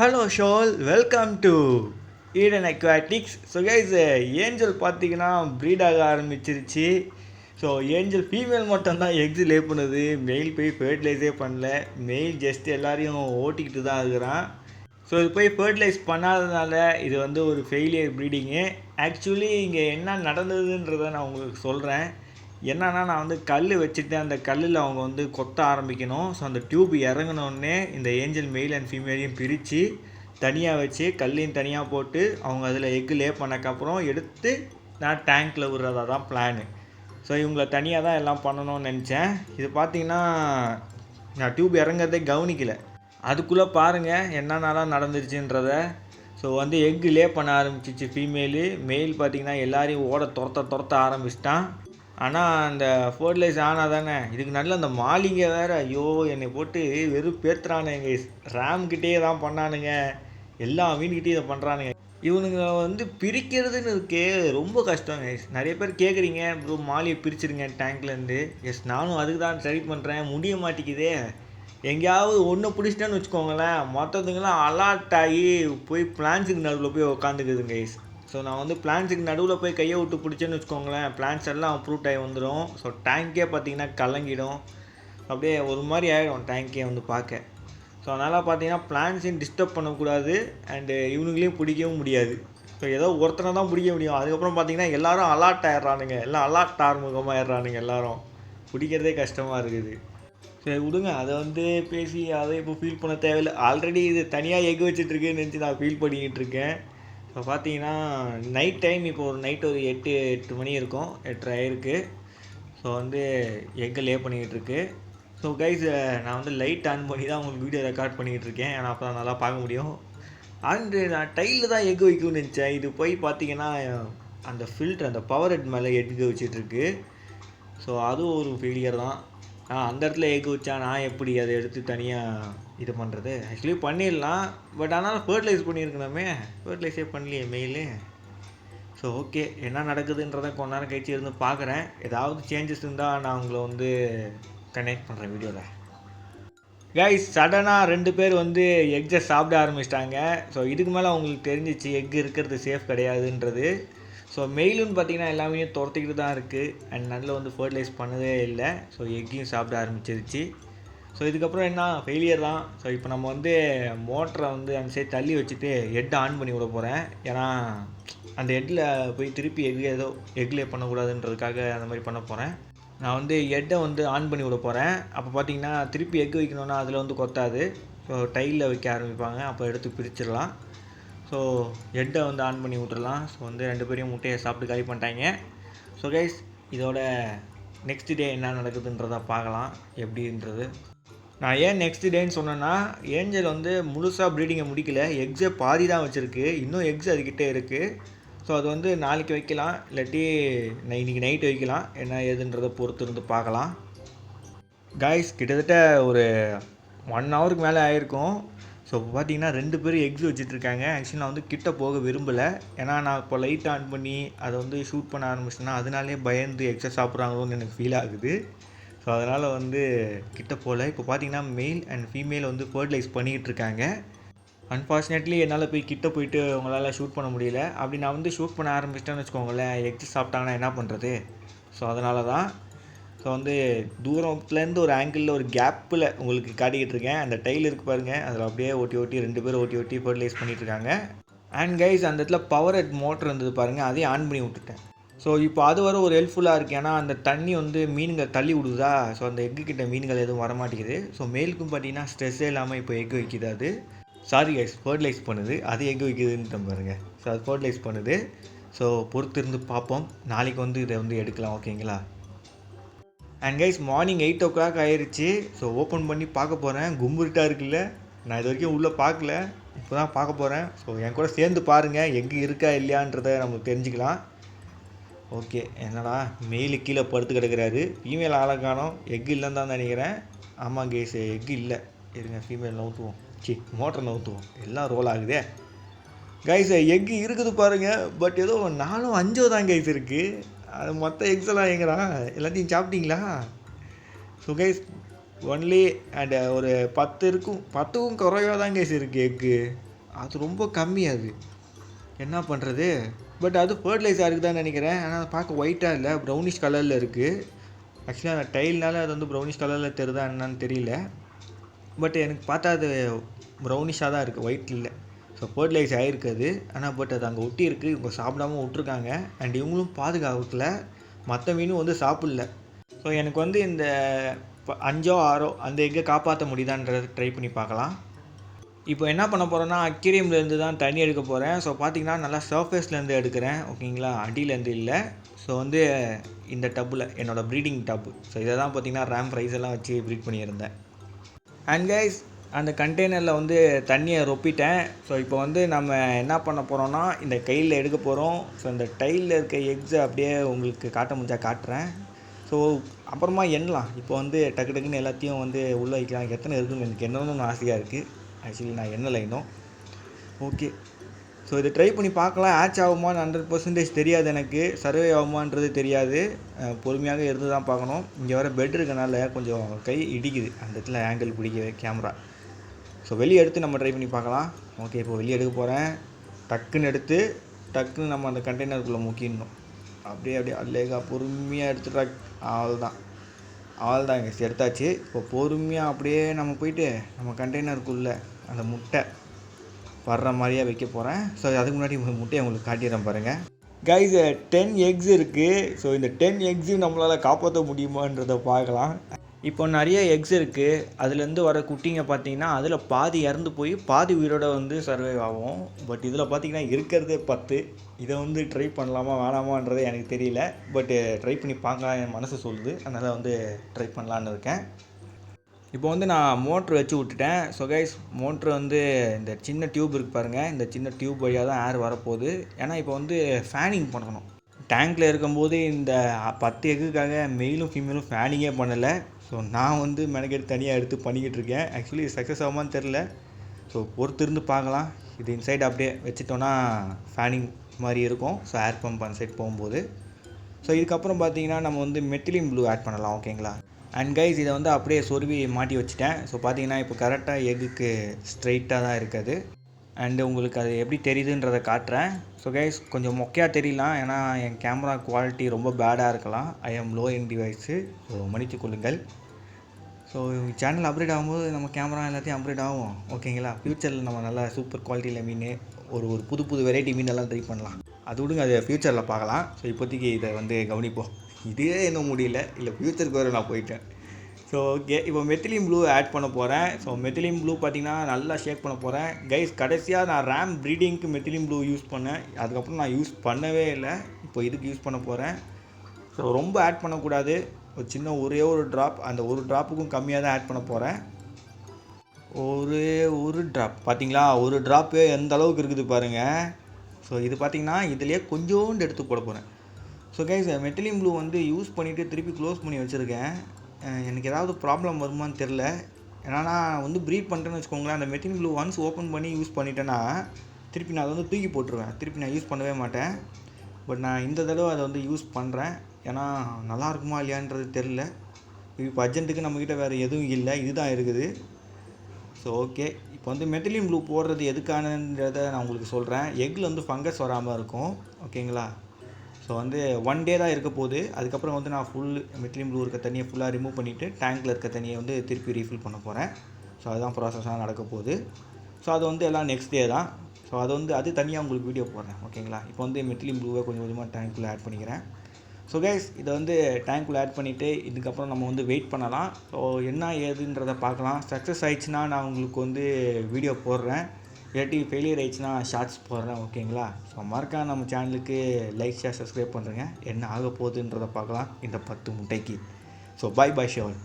Hello shoal, welcome to Eden Aquatics. So guys, angel பார்த்தீங்கன்னா breed ஆக ஆரம்பிச்சிருச்சு. So angel female மட்டும்தான் eggs lay பண்ணுது. மெயில் போய் ஃபர்டிலைஸே பண்ணல. மெயில் ஜஸ்ட் எல்லாரையும் ஓட்டிக்கிட்டு தான் இருக்கிறான். ஸோ இது போய் ஃபர்டிலைஸ் பண்ணாததுனால இது வந்து ஒரு ஃபெயிலியர் ப்ரீடிங்கு. ஆக்சுவலி இங்கே என்ன நடந்ததுன்றதை நான் உங்களுக்கு சொல்கிறேன். என்னன்னா, நான் வந்து கல் வச்சுட்டு அந்த கல்லில் அவங்க வந்து கொத்த ஆரம்பிக்கணும். ஸோ அந்த டியூப் இறங்கினோடனே இந்த ஏஞ்சல் மெயில் அண்ட் ஃபீமேலையும் பிரித்து தனியாக வச்சு கல்லையும் தனியாக போட்டு அவங்க அதில் எக்கு லே பண்ணக்கப்புறம் எடுத்து நான் டேங்க்கில் விடுறதா தான் பிளானு. ஸோ இவங்கள தனியாக தான் எல்லாம் பண்ணணும்னு நினச்சேன். இது பார்த்திங்கன்னா நான் டியூப் இறங்குறதே கவனிக்கலை. அதுக்குள்ளே பாருங்கள் என்னென்னலாம் நடந்துருச்சுன்றத. ஸோ வந்து எக்கு லே பண்ண ஆரம்பிச்சிச்சு ஃபீமேலு. மெயில் பார்த்திங்கன்னா எல்லாரையும் ஓட துரத்த ஆரம்பிச்சிட்டான். ஆனால் அந்த ஃபர்டிலைஸ் ஆனால் தானே இதுக்கு நல்ல அந்த மாலிங்க வேறு, ஐயோ என்னை போட்டு வெறும் பேத்துறானுங்க. ரேம்கிட்டே தான் பண்ணானுங்க, எல்லா மீன்கிட்டே இதை பண்ணுறானுங்க. இவனுங்க வந்து பிரிக்கிறதுன்னு இருக்கே ரொம்ப கஷ்டம். நிறைய பேர் கேட்குறீங்க ப்ரோ மாலியை பிரிச்சுருங்க டேங்க்லேருந்து. எஸ், நானும் அதுக்கு தான் ட்ரை பண்ணுறேன், முடிய மாட்டேங்குதே. எங்கேயாவது ஒன்று பிடிச்சிட்டேன்னு வச்சுக்கோங்களேன், மொத்தத்துங்கெல்லாம் அலாட் ஆகி போய் பிளான்ஸுக்கு நடுவில் போய் உக்காந்துக்குதுங்க. ஸோ நான் வந்து பிளான்ஸுக்கு நடுவில் போய் கையை விட்டு பிடிச்சேன்னு வச்சுக்கோங்களேன், பிளான்ஸ் எல்லாம் அப்ரூட் ஆகி வந்துடும். ஸோ டேங்கே பார்த்திங்கன்னா கலங்கிடும், அப்படியே ஒரு மாதிரி ஆகிடும் டேங்கே வந்து பார்க்க. ஸோ அதனால் பார்த்தீங்கன்னா பிளான்ஸையும் டிஸ்டர்ப் பண்ணக்கூடாது, அண்டு இவனுங்களையும் பிடிக்கவும் முடியாது. ஸோ ஏதோ ஒருத்தனை தான் பிடிக்க முடியும். அதுக்கப்புறம் பார்த்திங்கன்னா எல்லோரும் அலாட் ஆகிடுறானுங்க, எல்லாம் அலாட் ஆறுமுகமாக ஆயிடுறானுங்க, எல்லோரும் பிடிக்கிறதே கஷ்டமாக இருக்குது. சரி விடுங்க, அதை வந்து பேசி அதை இப்போ ஃபீல் பண்ண தேவையில்லை. ஆல்ரெடி இது தனியாக எக் வச்சுட்ருக்குன்னு நினச்சி நான் ஃபீல் பண்ணிக்கிட்டு இருக்கேன். இப்போ பார்த்தீங்கன்னா நைட் டைம், இப்போ ஒரு நைட்டு ஒரு 8 மணி இருக்கும், 8:30 ஆயிருக்கு. ஸோ வந்து எக்கை லே பண்ணிக்கிட்டுருக்கு. ஸோ கைஸ், நான் வந்து லைட் ஆன் பண்ணி தான் உங்களுக்கு வீடியோ ரெக்கார்ட் பண்ணிக்கிட்டு இருக்கேன், ஏன்னா அப்போ தான் நல்லா பார்க்க முடியும். அண்டு நான் டைலில் தான் எக்கு வைக்கணும்னு நினச்சேன். இது போய் பார்த்தீங்கன்னா அந்த ஃபில்ட்ரு, அந்த பவர் ஹெட் மேலே எக்கு வச்சிட்ருக்கு. ஸோ அதுவும் ஒரு ஃபெயிலியர் தான். அந்த இடத்துல எக்கு வச்சா நான் எப்படி அதை எடுத்து தனியாக இது பண்ணுறது? ஆக்சுவலி பண்ணிடலாம், பட் ஆனால் ஃபர்டிலைஸ் பண்ணியிருக்கணுமே, ஃபர்டிலைஸே பண்ணலையே மெயிலு. ஸோ ஓகே, என்ன நடக்குதுன்றதை கொஞ்ச நேரம் கழிச்சு இருந்து பார்க்குறேன். ஏதாவது சேஞ்சஸ் இருந்தால் நான் உங்களை வந்து கனெக்ட் பண்ணுறேன் வீடியோவில். கைஸ், சடனாக 2 பேர் வந்து எக்கை சாப்பிட ஆரம்பிச்சிட்டாங்க. ஸோ இதுக்கு மேலே அவங்களுக்கு தெரிஞ்சிச்சு எக்கு இருக்கிறது சேஃப் கிடையாதுன்றது. ஸோ மெயிலுன்னு பார்த்தீங்கன்னா எல்லாமே துரத்திக்கிட்டு தான் இருக்குது, அண்ட் நல்ல வந்து ஃபர்டிலைஸ் பண்ணதே இல்லை. ஸோ எக்கையும் சாப்பிட ஆரம்பிச்சிருச்சு. ஸோ இதுக்கப்புறம் என்ன, ஃபெயிலியர் தான். ஸோ இப்போ நம்ம வந்து மோட்டரை வந்து அந்த சைடு தள்ளி வச்சுட்டு ஹெட்டை ஆன் பண்ணி விட போகிறேன். ஏன்னா அந்த ஹெட்டில் போய் திருப்பி ஏதோ எக்லே பண்ணக்கூடாதுன்றதுக்காக அந்த மாதிரி பண்ண போகிறேன். நான் வந்து ஹெட்டை வந்து ஆன் பண்ணி விட போகிறேன். அப்போ பார்த்தீங்கன்னா திருப்பி எக் வைக்கணுன்னா அதில் வந்து கொத்தாது. ஸோ டைலில் வைக்க ஆரம்பிப்பாங்க, அப்போ எடுத்து பிரிச்சிடலாம். ஸோ ஹெட்டை வந்து ஆன் பண்ணி விட்டுறலாம். ஸோ வந்து 2 பேரையும் முட்டையை சாப்பிட்டு காலி பண்ணிட்டாங்க. ஸோ கைஸ், இதோட நெக்ஸ்ட் டே என்ன நடக்குதுன்றதை பார்க்கலாம் எப்படின்றது. நான் ஏன் நெக்ஸ்ட் டேன்னு சொன்னேன்னா, ஏஞ்சல் வந்து முழுசாக ப்ரீடிங்கை முடிக்கல, எக்ஸை பாதி தான் வச்சுருக்கு, இன்னும் எக்ஸ் அதுக்கிட்டே இருக்குது. ஸோ அது வந்து நாளைக்கு வைக்கலாம், இல்லாட்டி இன்றைக்கி நைட்டு வைக்கலாம். என்ன ஏதுன்றதை பொறுத்து இருந்து பார்க்கலாம். கைஸ், கிட்டத்தட்ட ஒரு 1 ஹவருக்கு மேலே ஆகிருக்கும். ஸோ இப்போ பார்த்தீங்கன்னா 2 பேரும் எக்ஸ் வச்சுட்ருக்காங்க. ஆக்சுவலி நான் வந்து கிட்ட போக விரும்பலை, ஏன்னா நான் இப்போ லைட் ஆன் பண்ணி அதை வந்து ஷூட் பண்ண ஆரம்பிச்சேன்னா அதனாலே பயந்து எக்ஸை சாப்பிட்றாங்களோன்னு எனக்கு ஃபீல் ஆகுது. ஸோ அதனால் வந்து கிட்ட போகல. இப்போ பார்த்தீங்கன்னா மெயில் அண்ட் ஃபீமேல் வந்து ஃபர்டிலைஸ் பண்ணிக்கிட்டு இருக்காங்க. அன்ஃபார்ச்சுனேட்லி என்னால் போய் கிட்ட போயிட்டு அவங்களால ஷூட் பண்ண முடியல. அப்படி நான் வந்து ஷூட் பண்ண ஆரம்பிச்சிட்டேன்னு வச்சுக்கோங்களேன், எக்ஸ் சாப்பிட்டாங்கன்னா என்ன பண்ணுறது? ஸோ அதனால தான். ஸோ வந்து தூரத்துலேருந்து ஒரு ஆங்கிளில் ஒரு கேப்பில் உங்களுக்கு காட்டிக்கிட்டு இருக்கேன். அந்த டைல் இருக்குது பாருங்கள், அதில் அப்படியே ஓட்டி 2 பேர் ஓட்டி ஃபர்டிலைஸ் பண்ணிகிட்ருக்காங்க. அண்ட் கைஸ், அந்த இடத்துல பவர் ஹெட் மோட்டர் இருந்தது பாருங்கள், அதையும் ஆன் பண்ணி விட்டுட்டேன். ஸோ இப்போ அது வர ஒரு ஹெல்ப்ஃபுல்லாக இருக்குது, ஏன்னா அந்த தண்ணி வந்து மீன்கள் தள்ளி விடுதா. ஸோ அந்த எக்கு கிட்ட மீன்கள் எதுவும் வரமாட்டேங்குது. ஸோ மேலுக்கும் பார்த்தீங்கன்னா ஸ்ட்ரெஸ்ஸே இல்லாமல் இப்போ எக்கு வைக்கிது. அது சாரி கைஸ், ஃபர்டிலைஸ் பண்ணுது, அது எக்கு வைக்குதுன்னு பாருங்கள். ஸோ அது ஃபர்டிலைஸ் பண்ணுது. ஸோ பொறுத்து இருந்து பார்ப்போம், நாளைக்கு வந்து இதை வந்து எடுக்கலாம், ஓகேங்களா? அண்ட் கைஸ், மார்னிங் 8 o'clock ஆயிடுச்சு. ஸோ ஓப்பன் பண்ணி பார்க்க போகிறேன். கும்புருட்டாக இருக்குல்ல, நான் இது வரைக்கும் உள்ளே பார்க்கல, இப்போ தான் பார்க்க போகிறேன். ஸோ என் கூட சேர்ந்து பாருங்கள், எங்கே இருக்கா இல்லையான்றதை நமக்கு தெரிஞ்சுக்கலாம். ஓகே, என்னடா மெயிலு கீழே படுத்து கிடக்கிறாரு, ஃபீமேல் ஆளை காணோம், எக்கு இல்லைன்னு தான் நினைக்கிறேன். ஆமாம் கேஸ், எக்கு இல்லை. இருங்க, ஃபீமேல் நவுத்துவோம், மோட்டர் நவுத்துவோம், எல்லாம் ரோல் ஆகுதே. கைஸ், எக்கு இருக்குது பாருங்கள், பட் ஏதோ 4-5 தான் கைஸ் இருக்குது. அது மொத்த எக்ஸெல்லாம் எங்கடா, எல்லாத்தையும் சாப்பிட்டீங்களா? ஸோ கைஸ், ஒன்லி அண்ட் ஒரு 10 இருக்கும், 10க்கும் குறைவாக தான் கைஸ் இருக்குது எக்கு. அது ரொம்ப கம்மி. அது என்ன பண்ணுறது? பட் அது ஃபர்டிலைசர் இருக்குது தான் நினைக்கிறேன். ஆனால் பார்க்க ஒயிட்டாக இல்லை, ப்ரௌனிஷ் கலரில் இருக்குது. ஆக்சுவலாக அந்த டைல்னால அது வந்து ப்ரௌனிஷ் கலரில் தெரியுதா என்னன்னு தெரியல. பட் எனக்கு பார்த்தா அது ப்ரௌனிஷாக தான் இருக்குது, ஒயிட் இல்லை. ஸோ ஃபர்டிலைஸ் ஆகிருக்குது. ஆனால் பட் அது அங்கே ஒட்டி இருக்குது. இவங்க சாப்பிடாம விட்ருக்காங்க. அண்ட் இவங்களும் பாதுகாக்கல, மற்ற மீனும் வந்து சாப்பிடல. ஸோ எனக்கு வந்து இந்த 5ஓ 6ஓ அந்த எக்கை காப்பாற்ற முடியுதான்றதை ட்ரை பண்ணி பார்க்கலாம். இப்போ என்ன பண்ண போகிறேன்னா, அக்வேரியம்லேருந்து தான் தண்ணி எடுக்க போகிறேன். ஸோ பார்த்தீங்கன்னா நல்லா சர்ஃபேஸ்லேருந்து எடுக்கிறேன், ஓகேங்களா, அடியிலேருந்து இல்லை. ஸோ வந்து இந்த டப்பில் என்னோடய ப்ரீடிங் டப்பு. ஸோ இதை தான் பார்த்தீங்கன்னா ரேம் ரைஸ் எல்லாம் வச்சு ப்ரீட் பண்ணியிருந்தேன். அண்ட் கைஸ், அந்த கண்டெய்னரில் வந்து தண்ணியை ரொப்பிட்டேன். ஸோ இப்போ வந்து நம்ம என்ன பண்ண போகிறோன்னா, இந்த கையில் எடுக்க போகிறோம். ஸோ இந்த டைலில் இருக்க எக்ஸை அப்படியே உங்களுக்கு காட்ட முடிஞ்சா காட்டுறேன். ஸோ அப்புறமா எண்ணலாம். இப்போ வந்து டக்கு டக்குன்னு எல்லாத்தையும் வந்து உள்ளே வைக்கலாம். எத்தனை இருக்குன்னு எனக்கு என்னன்னு ஆசையாக இருக்குது. ஆக்சுவலி நான் எண்ணலை இன்னும். ஓகே, ஸோ இதை ட்ரை பண்ணி பார்க்கலாம். ஆச் ஆகுமான்னு 100% தெரியாது, எனக்கு சர்வே ஆகுமான்றது தெரியாது. பொறுமையாக இருந்து தான் பார்க்கணும். இங்கே வர பெட் இருக்கனால கொஞ்சம் கை இடிக்குது, அந்த இடத்துல ஆங்கிள் பிடிக்க கேமரா. ஸோ வெளியே எடுத்து நம்ம ட்ரை பண்ணி பார்க்கலாம். ஓகே, இப்போ வெளியே எடுக்க போகிறேன். டக்குன்னு எடுத்து டக்குன்னு நம்ம அந்த கண்டெய்னருக்குள்ளே முக்கிடணும். அப்படியே அல்லேகா பொறுமையாக எடுத்துட்டா. அவ்வளோதான் இங்கே எடுத்தாச்சு. இப்போ பொறுமையாக அப்படியே நம்ம போயிட்டு நம்ம கண்டெய்னருக்குள்ளே அந்த முட்டை வர்ற மாதிரியே வைக்க போகிறேன். ஸோ அதுக்கு முன்னாடி முட்டையை உங்களுக்கு காட்டிடுறேன் பாருங்கள். கைஸ், 10 எக்ஸ் இருக்குது. ஸோ இந்த 10 எக்ஸையும் நம்மளால் காப்பாற்ற முடியுமான்றதை பார்க்கலாம். இப்போ நிறைய எக்ஸ் இருக்குது. அதுலேருந்து வர குட்டிங்க பார்த்தீங்கன்னா அதில் பாதி இறந்து போய் பாதி உயிரோட வந்து சர்வைவ் ஆகும். பட் இதில் பார்த்தீங்கன்னா இருக்கிறதே 10. இதை வந்து ட்ரை பண்ணலாமா வேணாமான்றது எனக்கு தெரியல. பட்டு ட்ரை பண்ணி பார்க்கலாம், என் மனசு சொல்லுது. அதனால் வந்து ட்ரை பண்ணலான்னு இருக்கேன். இப்போ வந்து நான் மோட்ரு வச்சு விட்டுட்டேன். ஸோ கைஸ், மோட்ரு வந்து இந்த சின்ன டியூப் இருக்குது பாருங்கள், இந்த சின்ன டியூப் வழியாக தான் ஏர் வரப்போகுது. ஏன்னா இப்போ வந்து ஃபேனிங் பண்ணணும். டேங்க்கில் இருக்கும்போது இந்த 10 எக்குக்காக மெயிலும் ஃபீமேலும் ஃபேனிங்கே பண்ணலை. ஸோ நான் வந்து மெனக்கெட்டு தனியாக எடுத்து பண்ணிக்கிட்டு இருக்கேன். ஆக்சுவலி சக்ஸஸ் ஆகுமான்னு தெரில. ஸோ பொறுத்திருந்து பார்க்கலாம். இது இன்சைட் அப்படியே வச்சுட்டோன்னா ஃபேனிங் மாதிரி இருக்கும். ஸோ ஏர் பம்ப் அந்த சைட் போகும்போது. ஸோ இதுக்கப்புறம் பார்த்தீங்கன்னா நம்ம வந்து மெத்திலின் ப்ளூ ஆட் பண்ணலாம், ஓகேங்களா. அண்ட் கைஸ், இதை வந்து அப்படியே சொருவி மாட்டி வச்சுட்டேன். ஸோ பார்த்தீங்கன்னா இப்போ கரெக்டாக எக்குக்கு ஸ்ட்ரைட்டாக தான் இருக்குது. அண்டு உங்களுக்கு அது எப்படி தெரியுதுன்றதை காட்டுறேன். ஸோ கைஸ், கொஞ்சம் மொக்கையாக தெரியலாம், ஏன்னா என் கேமரா குவாலிட்டி ரொம்ப பேடாக இருக்கலாம். I am low N device. So மன்னித்து கொள்ளுங்கள். ஸோ சேனல் அப்கிரேட் ஆகும்போது நம்ம கேமரா எல்லாத்தையும் அப்கிரேட் ஆகும், ஓகேங்களா. ஃப்யூச்சரில் நம்ம நல்லா சூப்பர் குவாலிட்டியில் மீன், ஒரு புது வெரைட்டி மீனெல்லாம் ட்ரை பண்ணலாம். அது விடுங்க, அது ஃப்யூச்சரில் பார்க்கலாம். ஸோ இப்போதைக்கு இதை வந்து கவனிப்போம். இதே இன்னும் முடியல, இல்லை ஃப்யூச்சருக்கு வேறு நான் போயிட்டேன். ஸோ ஓகே, இப்போ மெத்திலின் ப்ளூ ஆட் பண்ண போகிறேன். ஸோ மெத்திலின் ப்ளூ பார்த்திங்கன்னா நல்லா ஷேக் பண்ண போகிறேன். கைஸ், கடைசியாக நான் ரேம் ப்ரீடிங்க்கு மெத்திலின் ப்ளூ யூஸ் பண்ணேன். அதுக்கப்புறம் நான் யூஸ் பண்ணவே இல்லை. இப்போ இதுக்கு யூஸ் பண்ண போகிறேன். ஸோ ரொம்ப ஆட் பண்ணக்கூடாது, ஒரு சின்ன ஒரே ஒரு ட்ராப், அந்த ஒரு ட்ராப்புக்கும் கம்மியாக தான் ஆட் பண்ண போகிறேன். ஒரு ட்ராப் பார்த்தீங்களா, ஒரு ட்ராப்பே எந்த அளவுக்கு இருக்குது பாருங்கள். ஸோ இது பார்த்திங்கன்னா இதுலேயே கொஞ்சோண்டு எடுத்து போட போகிறேன். ஸோ கைஸ், மெத்திலின் ப்ளூ வந்து யூஸ் பண்ணிவிட்டு திருப்பி க்ளோஸ் பண்ணி வச்சுருக்கேன். எனக்கு ஏதாவது ப்ராப்ளம் வருமானு தெரில. ஏன்னா நான் வந்து ப்ரீட் பண்ணுறேன்னு வச்சுக்கோங்களேன், அந்த மெத்திலின் ப்ளூ ஒன்ஸ் ஓப்பன் பண்ணி யூஸ் பண்ணிட்டேன்னா திருப்பி நான் அதை வந்து தூக்கி போட்டுருவேன். திருப்பி நான் யூஸ் பண்ணவே மாட்டேன். பட் நான் இந்த தடவை அதை வந்து யூஸ் பண்ணுறேன். ஏன்னா நல்லா இருக்குமா இல்லையான்றது தெரில. இப்போ அர்ஜென்ட்டுக்கு நம்மக்கிட்ட வேறு எதுவும் இல்லை, இதுதான் இருக்குது. ஸோ ஓகே, இப்போ வந்து மெத்திலின் ப்ளூ போடுறது எதுக்கானன்றதை நான் உங்களுக்கு சொல்கிறேன். எக்கில் வந்து ஃபங்கஸ் வராமல் இருக்கும், ஓகேங்களா. ஸோ வந்து 1 டே தான் இருக்க போகுது. அதுக்கப்புறம் வந்து நான் ஃபுல் மெத்திலின் ப்ளூ இருக்க தண்ணியை ஃபுல்லாக ரிமூவ் பண்ணிவிட்டு டேங்க்கில் இருக்க தண்ணியை வந்து திருப்பி ரீஃபில் பண்ண போகிறேன். ஸோ அதுதான் ப்ராசஸாக நடக்க போகுது. ஸோ அது வந்து எல்லாம் நெக்ஸ்ட் டே தான். ஸோ அது தனியாக உங்களுக்கு வீடியோ போடுறேன், ஓகேங்களா. இப்போ வந்து மெத்திலின் ப்ளூவை கொஞ்சம் கொஞ்சமாக டேங்க்குள்ளே ஆட் பண்ணிக்கிறேன். ஸோ கைஸ், இதை வந்து டேங்க்குள்ளே ஆட் பண்ணிவிட்டு இதுக்கப்புறம் நம்ம வந்து வெயிட் பண்ணலாம். ஸோ என்ன ஏதுன்றதை பார்க்கலாம். சக்ஸஸ் ஆயிடுச்சுன்னா நான் உங்களுக்கு வந்து வீடியோ போடுறேன், இல்லாட்டி ஃபெயிலியர் ஆயிடுச்சுன்னா ஷார்ட்ஸ் போடுறேன், ஓகேங்களா. ஸோ மறக்காம நம்ம சேனலுக்கு லைக், ஷேர், சப்ஸ்கிரைப் பண்ணுறேங்க. என்ன ஆக போகுதுன்றதை பார்க்கலாம் இந்த 10 முட்டைக்கு. So bye ஷோல்.